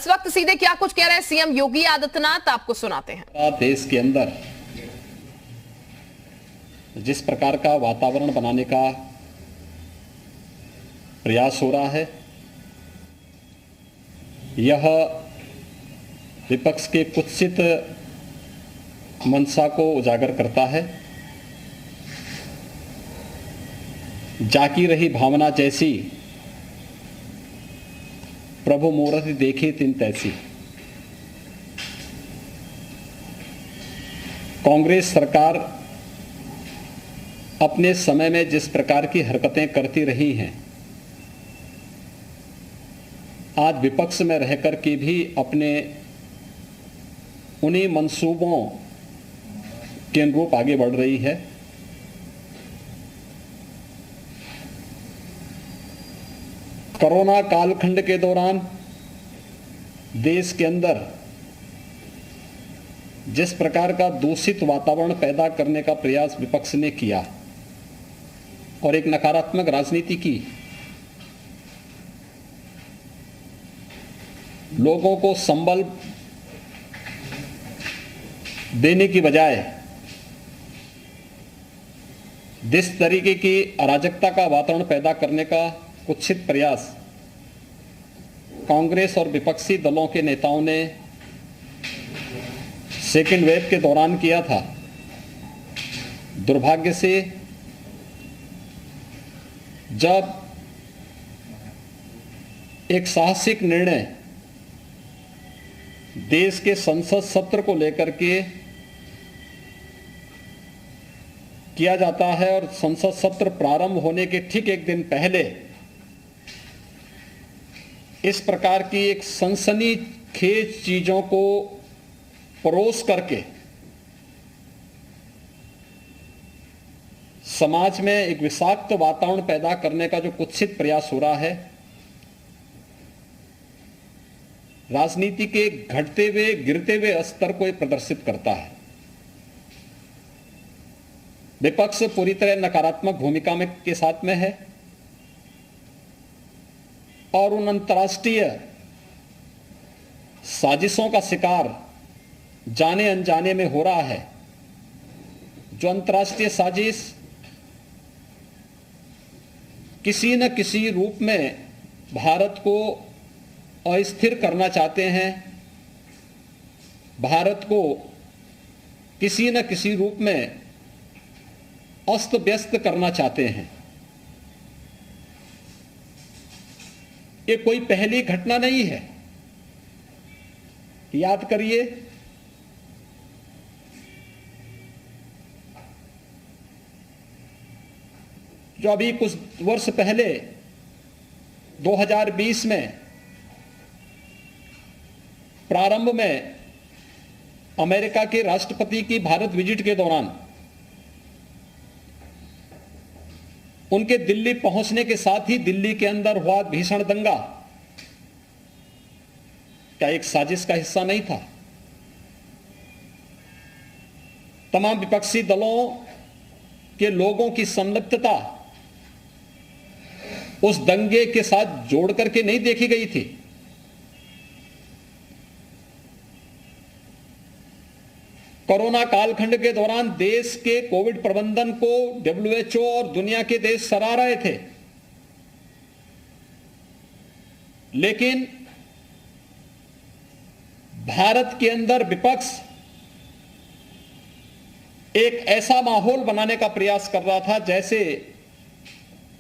इस वक्त सीधे क्या कुछ कह रहे हैं सीएम योगी आदित्यनाथ, आपको सुनाते हैं। देश के अंदर जिस प्रकार का वातावरण बनाने का प्रयास हो रहा है, यह विपक्ष के कुत्सित मंशा को उजागर करता है। जाकी रही भावना जैसी, प्रभु मूरति देखी तिन तैसी। कांग्रेस सरकार अपने समय में जिस प्रकार की हरकतें करती रही हैं, आज विपक्ष में रहकर के भी अपने उन्हीं मंसूबों के अनुरूप आगे बढ़ रही है। कोरोना कालखंड के दौरान देश के अंदर जिस प्रकार का दूषित वातावरण पैदा करने का प्रयास विपक्ष ने किया और एक नकारात्मक राजनीति की, लोगों को संबल देने की बजाय जिस तरीके की अराजकता का वातावरण पैदा करने का कुत्सित प्रयास कांग्रेस और विपक्षी दलों के नेताओं ने सेकेंड वेव के दौरान किया था, दुर्भाग्य से जब एक साहसिक निर्णय देश के संसद सत्र को लेकर के किया जाता है और संसद सत्र प्रारंभ होने के ठीक एक दिन पहले इस प्रकार की एक सनसनीखेज चीजों को परोस करके समाज में एक विषाक्त वातावरण पैदा करने का जो कुत्सित प्रयास हो रहा है, राजनीति के घटते हुए गिरते हुए स्तर को प्रदर्शित करता है। विपक्ष पूरी तरह नकारात्मक भूमिका में के साथ में है और उन अंतर्राष्ट्रीय साजिशों का शिकार जाने अनजाने में हो रहा है, जो अंतर्राष्ट्रीय साजिश किसी न किसी रूप में भारत को अस्थिर करना चाहते हैं, भारत को किसी न किसी रूप में अस्त व्यस्त करना चाहते हैं। ये कोई पहली घटना नहीं है। याद करिए, जो अभी कुछ वर्ष पहले 2020 में प्रारंभ में अमेरिका के राष्ट्रपति की भारत विजिट के दौरान उनके दिल्ली पहुंचने के साथ ही दिल्ली के अंदर हुआ भीषण दंगा क्या एक साजिश का हिस्सा नहीं था? तमाम विपक्षी दलों के लोगों की संलिप्तता उस दंगे के साथ जोड़ करके नहीं देखी गई थी। कोरोना कालखंड के दौरान देश के कोविड प्रबंधन को WHO और दुनिया के देश सराह रहे थे, लेकिन भारत के अंदर विपक्ष एक ऐसा माहौल बनाने का प्रयास कर रहा था जैसे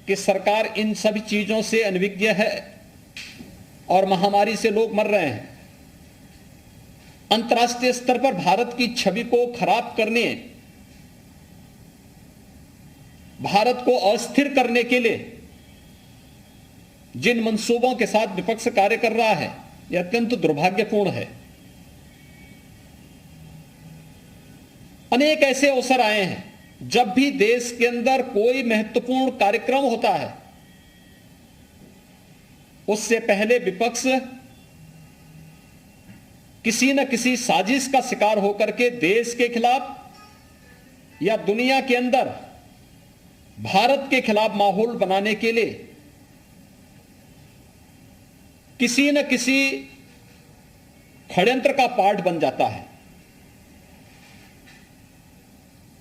कि सरकार इन सभी चीजों से अनभिज्ञ है और महामारी से लोग मर रहे हैं। अंतर्राष्ट्रीय स्तर पर भारत की छवि को खराब करने, भारत को अस्थिर करने के लिए जिन मंसूबों के साथ विपक्ष कार्य कर रहा है, यह अत्यंत दुर्भाग्यपूर्ण है। अनेक ऐसे अवसर आए हैं जब भी देश के अंदर कोई महत्वपूर्ण कार्यक्रम होता है, उससे पहले विपक्ष किसी न किसी साजिश का शिकार होकर के देश के खिलाफ या दुनिया के अंदर भारत के खिलाफ माहौल बनाने के लिए किसी न किसी षड्यंत्र का पार्ट बन जाता है।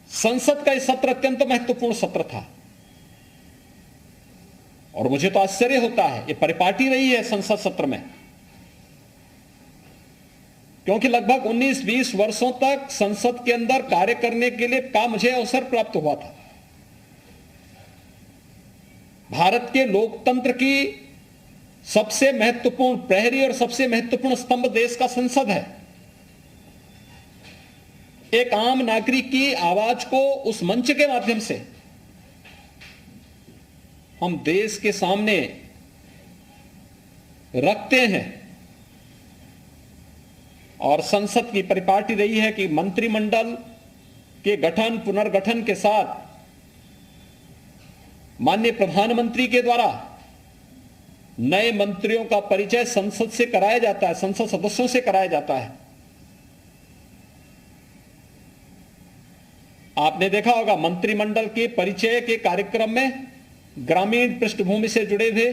संसद का यह सत्र अत्यंत महत्वपूर्ण सत्र था और मुझे तो आश्चर्य होता है, यह परिपाटी रही है संसद सत्र में, क्योंकि लगभग 19-20 वर्षों तक संसद के अंदर कार्य करने के लिए का मुझे अवसर प्राप्त हुआ था। भारत के लोकतंत्र की सबसे महत्वपूर्ण प्रहरी और सबसे महत्वपूर्ण स्तंभ देश का संसद है। एक आम नागरिक की आवाज को उस मंच के माध्यम से हम देश के सामने रखते हैं और संसद की परिपाटी रही है कि मंत्रिमंडल के गठन पुनर्गठन के साथ माननीय प्रधानमंत्री के द्वारा नए मंत्रियों का परिचय संसद से कराया जाता है, संसद सदस्यों से कराया जाता है। आपने देखा होगा मंत्रिमंडल के परिचय के कार्यक्रम में ग्रामीण पृष्ठभूमि से जुड़े हुए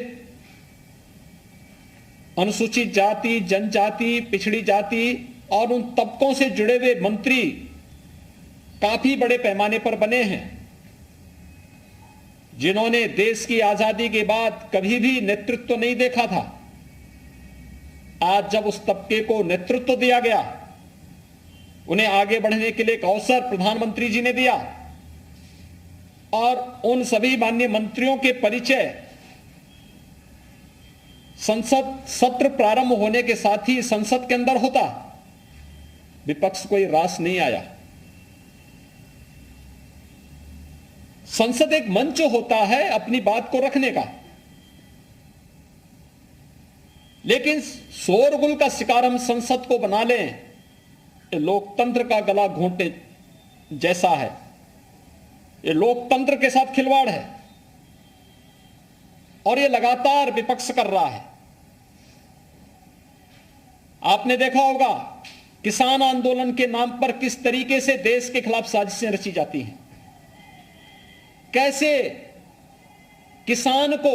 अनुसूचित जाति, जनजाति, पिछड़ी जाति और उन तबकों से जुड़े हुए मंत्री काफी बड़े पैमाने पर बने हैं, जिन्होंने देश की आजादी के बाद कभी भी नेतृत्व नहीं देखा था। आज जब उस तबके को नेतृत्व दिया गया, उन्हें आगे बढ़ने के लिए एक अवसर प्रधानमंत्री जी ने दिया और उन सभी माननीय मंत्रियों के परिचय संसद सत्र प्रारंभ होने के साथ ही संसद के अंदर होता। विपक्ष कोई रास नहीं आया। संसद एक मंच होता है अपनी बात को रखने का, लेकिन शोरगुल का शिकार हम संसद को बना लें, ये लोकतंत्र का गला घोंटने जैसा है। ये लोकतंत्र के साथ खिलवाड़ है और ये लगातार विपक्ष कर रहा है। आपने देखा होगा किसान आंदोलन के नाम पर किस तरीके से देश के खिलाफ साजिशें रची जाती हैं, कैसे किसान को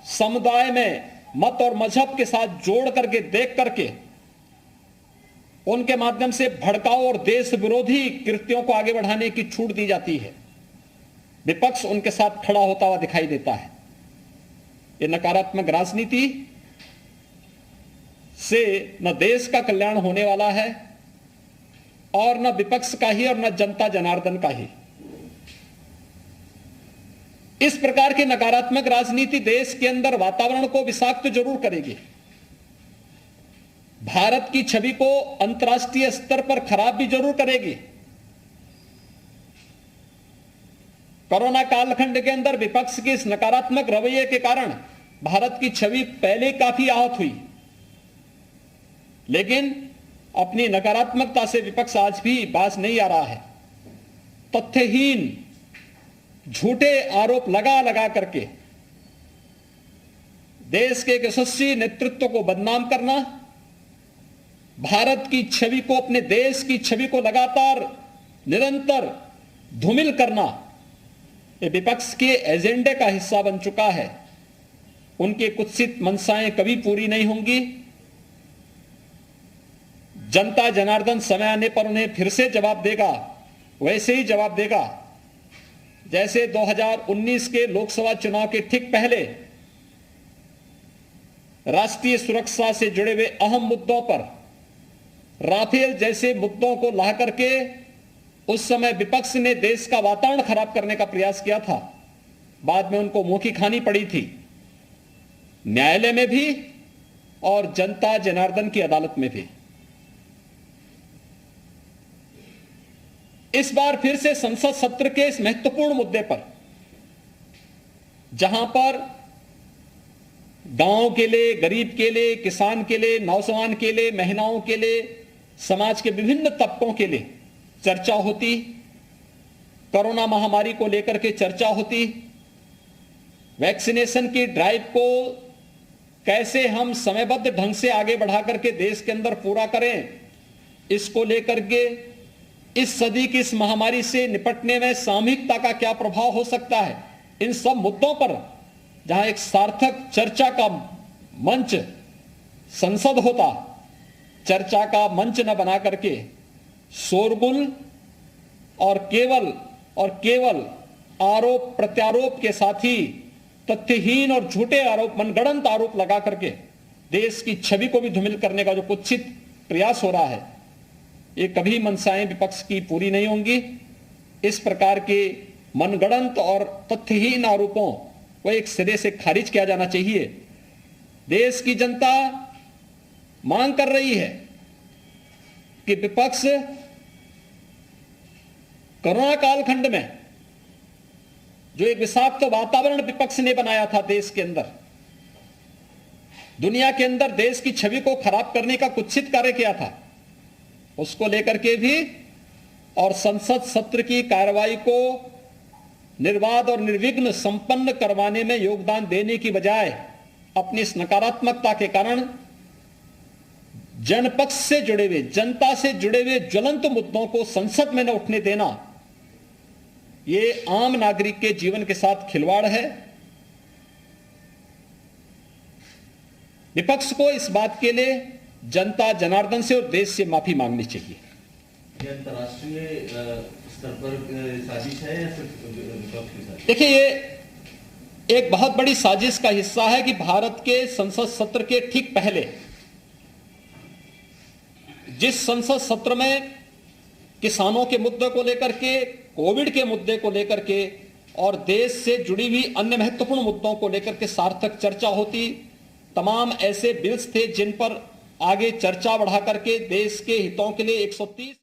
समुदाय में मत और मजहब के साथ जोड़ करके देख करके उनके माध्यम से भड़काऊ और देश विरोधी कृत्यों को आगे बढ़ाने की छूट दी जाती है। विपक्ष उनके साथ खड़ा होता हुआ दिखाई देता है। यह नकारात्मक राजनीति से न देश का कल्याण होने वाला है और न विपक्ष का ही और न जनता जनार्दन का ही। इस प्रकार की नकारात्मक राजनीति देश के अंदर वातावरण को विषाक्त जरूर करेगी, भारत की छवि को अंतर्राष्ट्रीय स्तर पर खराब भी जरूर करेगी। कोरोना कालखंड के अंदर विपक्ष के इस नकारात्मक रवैये के कारण भारत की छवि पहले काफी आहत हुई, लेकिन अपनी नकारात्मकता से विपक्ष आज भी बाज नहीं आ रहा है। तथ्यहीन झूठे आरोप लगा लगा करके देश के यशस्वी नेतृत्व को बदनाम करना, भारत की छवि को, अपने देश की छवि को लगातार निरंतर धूमिल करना, ये विपक्ष के एजेंडे का हिस्सा बन चुका है। उनके कुत्सित मंशाएं कभी पूरी नहीं होंगी। जनता जनार्दन समय आने पर उन्हें फिर से जवाब देगा, वैसे ही जवाब देगा जैसे 2019 के लोकसभा चुनाव के ठीक पहले राष्ट्रीय सुरक्षा से जुड़े हुए अहम मुद्दों पर, राफेल जैसे मुद्दों को ला करके उस समय विपक्ष ने देश का वातावरण खराब करने का प्रयास किया था। बाद में उनको मुंह की खानी पड़ी थी, न्यायालय में भी और जनता जनार्दन की अदालत में भी। इस बार फिर से संसद सत्र के इस महत्वपूर्ण मुद्दे पर, जहां पर गांव के लिए, गरीब के लिए, किसान के लिए, नौजवान के लिए, महिलाओं के लिए, समाज के विभिन्न तबकों के लिए चर्चा होती, कोरोना महामारी को लेकर के चर्चा होती, वैक्सीनेशन की ड्राइव को कैसे हम समयबद्ध ढंग से आगे बढ़ा करके देश के अंदर पूरा करें, इसको लेकर के इस सदी की इस महामारी से निपटने में सामूहिकता का क्या प्रभाव हो सकता है, इन सब मुद्दों पर जहां एक सार्थक चर्चा का मंच संसद होता, चर्चा का मंच न बना करके शोरगुल और केवल आरोप प्रत्यारोप के साथ ही तथ्यहीन और झूठे आरोप, मनगढ़ंत आरोप लगा करके देश की छवि को भी धूमिल करने का जो कुत्सित प्रयास हो रहा है, ये कभी मंशाएं विपक्ष की पूरी नहीं होंगी। इस प्रकार के मनगढ़ंत और तथ्यहीन आरोपों को एक सिरे से खारिज किया जाना चाहिए। देश की जनता मांग कर रही है कि विपक्ष कोरोना कालखंड में जो एक विषाक्त वातावरण विपक्ष ने बनाया था देश के अंदर, दुनिया के अंदर देश की छवि को खराब करने का कुत्सित कार्य किया था, उसको लेकर के भी और संसद सत्र की कार्रवाई को निर्बाध और निर्विघ्न संपन्न करवाने में योगदान देने की बजाय अपनी इस नकारात्मकता के कारण जनपक्ष से जुड़े हुए, जनता से जुड़े हुए ज्वलंत मुद्दों को संसद में न उठने देना, ये आम नागरिक के जीवन के साथ खिलवाड़ है। विपक्ष को इस बात के लिए जनता जनार्दन से और देश से माफी मांगनी चाहिए। ये अंतर्राष्ट्रीय स्तर पर साजिश है या सिर्फ विपक्ष की साजिश? देखिए, ये एक बहुत बड़ी साजिश का हिस्सा है कि भारत के संसद सत्र के ठीक पहले, जिस संसद सत्र में किसानों के मुद्दे को लेकर के, कोविड के मुद्दे को लेकर के और देश से जुड़ी हुई अन्य महत्वपूर्ण मुद्दों को लेकर के सार्थक चर्चा होती, तमाम ऐसे बिल्स थे जिन पर आगे चर्चा बढ़ा करके देश के हितों के लिए 130